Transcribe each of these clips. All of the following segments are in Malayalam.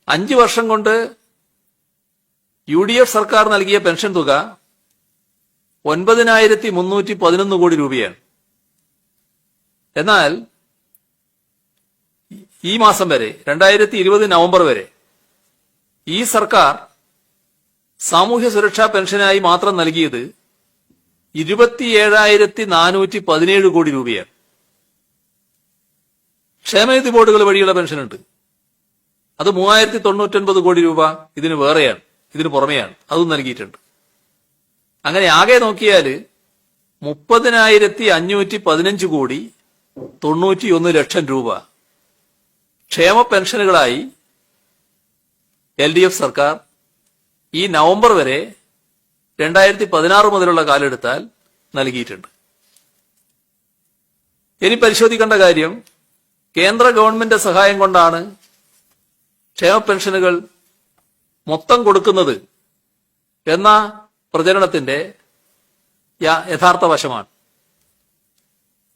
5 വർഷം കൊണ്ട് UDF സർക്കാർ നൽകിയ പെൻഷൻ തുക 9311 കോടി രൂപയാണ്. എന്നാൽ ഈ മാസം വരെ 2020 നവംബർ വരെ ഈ സർക്കാർ സാമൂഹ്യ സുരക്ഷാ പെൻഷനായി മാത്രം നൽകിയത് 27,417 കോടി രൂപയാണ്. ക്ഷേമനിധി ബോർഡുകൾ വഴിയുള്ള പെൻഷനുണ്ട്, അത് 3099 കോടി രൂപ ഇതിന് വേറെയാണ്, ഇതിന് പുറമെയാണ്, അതും നൽകിയിട്ടുണ്ട്. അങ്ങനെ ആകെ നോക്കിയാൽ 30,515 കോടി 91 ലക്ഷം രൂപ ക്ഷേമ പെൻഷനുകളായി LDF സർക്കാർ ഈ നവംബർ വരെ 2016 മുതലുള്ള കാലെടുത്താൽ നൽകിയിട്ടുണ്ട്. ഇനി പരിശോധിക്കേണ്ട കാര്യം, കേന്ദ്ര ഗവൺമെന്റ് സഹായം കൊണ്ടാണ് ക്ഷേമ പെൻഷനുകൾ മൊത്തം കൊടുക്കുന്നത് എന്ന പ്രചരണത്തിന്റെ യഥാർത്ഥ വശമാണ്.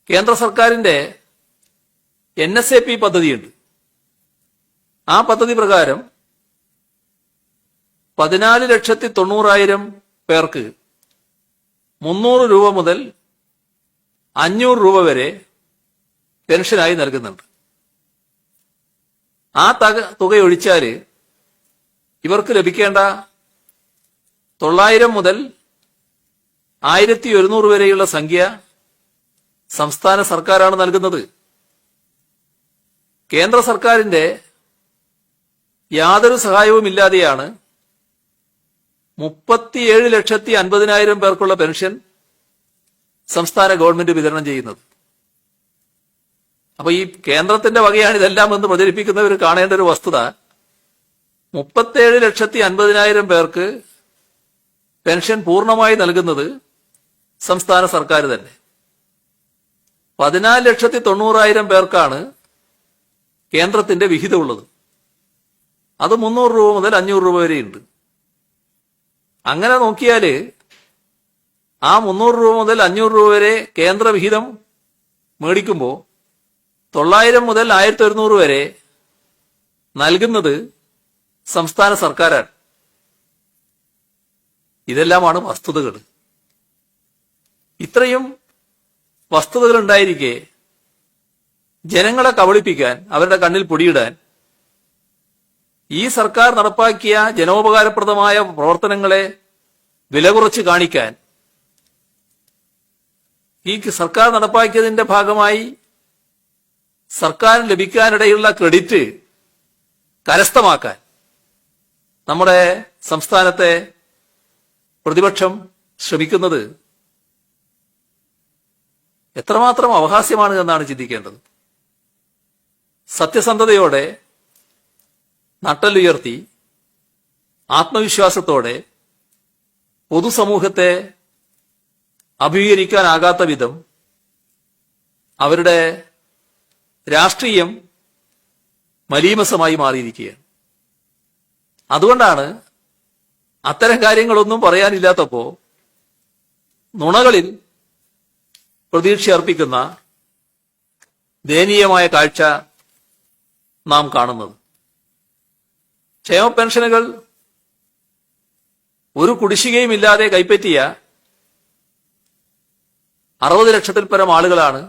കേന്ദ്ര സർക്കാരിന്റെ NSAP പദ്ധതിയുണ്ട്. ആ പദ്ധതി പ്രകാരം 14,90,000 പേർക്ക് 300 രൂപ മുതൽ 500 രൂപ വരെ പെൻഷനായി നൽകുന്നുണ്ട്. ആ തുക ഒഴിച്ചാൽ ഇവർക്ക് ലഭിക്കേണ്ട 900 മുതൽ 1100 വരെയുള്ള സംഖ്യ സംസ്ഥാന സർക്കാരാണ് നൽകുന്നത്. കേന്ദ്ര സർക്കാരിന്റെ യാതൊരു സഹായവുമില്ലാതെയാണ് 37,50,000 പേർക്കുള്ള പെൻഷൻ സംസ്ഥാന ഗവൺമെന്റ് വിതരണം ചെയ്യുന്നത്. അപ്പൊ ഈ കേന്ദ്രത്തിന്റെ വകയാണ് ഇതെല്ലാം എന്ന് പ്രചരിപ്പിക്കുന്നവർ കാണേണ്ട ഒരു വസ്തുത, 37,50,000 പേർക്ക് പെൻഷൻ പൂർണ്ണമായി നൽകുന്നത് സംസ്ഥാന സർക്കാർ തന്നെ. 14,90,000 പേർക്കാണ് കേന്ദ്രത്തിന്റെ വിഹിതമുള്ളത്. അത് 300 രൂപ മുതൽ 500 രൂപ വരെയുണ്ട്. അങ്ങനെ നോക്കിയാല് ആ 300 രൂപ മുതൽ 500 രൂപ വരെ കേന്ദ്ര വിഹിതം മേടിക്കുമ്പോൾ 900 മുതൽ 1100 വരെ നൽകുന്നത് സംസ്ഥാന സർക്കാരാണ്. ഇതെല്ലാമാണ് വസ്തുതകൾ. ഇത്രയും വസ്തുതകൾ ഉണ്ടായിരിക്കെ ജനങ്ങളെ കബളിപ്പിക്കാൻ, അവരുടെ കണ്ണിൽ പൊടിയിടാൻ, ഈ സർക്കാർ നടപ്പാക്കിയ ജനോപകാരപ്രദമായ പ്രവർത്തനങ്ങളെ വില കുറച്ച് കാണിക്കാൻ, ഈ സർക്കാർ നടപ്പാക്കിയതിന്റെ ഭാഗമായി സർക്കാരിന് ലഭിക്കാനിടയുള്ള ക്രെഡിറ്റ് കരസ്ഥമാക്കാൻ നമ്മുടെ സംസ്ഥാനത്തെ പ്രതിപക്ഷം ശ്രമിക്കുന്നത് എത്രമാത്രം അപഹാസ്യമാണ് എന്നാണ് ചിന്തിക്കേണ്ടത്. സത്യസന്ധതയോടെ, നട്ടെല്ലുയർത്തി, ആത്മവിശ്വാസത്തോടെ പൊതുസമൂഹത്തെ അഭിമുഖീകരിക്കാനാകാത്ത വിധം അവരുടെ രാഷ്ട്രീയം മലീമസമായി മാറിയിരിക്കുകയാണ്. അതുകൊണ്ടാണ് അത്തരം കാര്യങ്ങളൊന്നും പറയാനില്ലാത്തപ്പോ നുണകളിൽ പ്രതീക്ഷ അർപ്പിക്കുന്ന ദയനീയമായ കാഴ്ച നാം കാണുന്നത്. ക്ഷേമ പെൻഷനുകൾ ഒരു കുടിശ്ശികയും ഇല്ലാതെ കൈപ്പറ്റിയ 60 ലക്ഷത്തിൽ പരം ആളുകളാണ്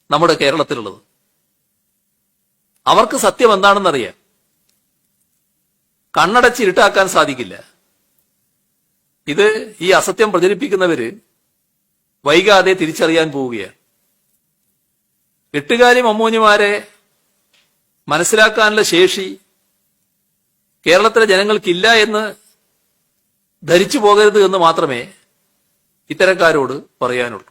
നമ്മുടെ കേരളത്തിലുള്ളത്. അവർക്ക് സത്യം എന്താണെന്നറിയാം. കണ്ണടച്ച് ഇരുട്ടാക്കാൻ സാധിക്കില്ല. ഇത് ഈ അസത്യം പ്രചരിപ്പിക്കുന്നവര് വൈകാതെ തിരിച്ചറിയാൻ പോവുകയാണ്. എട്ടുകാലി മമ്മൂഞ്ഞുമാരെ മനസ്സിലാക്കാനുള്ള ശേഷി കേരളത്തിലെ ജനങ്ങൾക്കില്ല എന്ന് ധരിച്ചു പോകരുത് എന്ന് മാത്രമേ ഇത്തരക്കാരോട് പറയാനുള്ളൂ.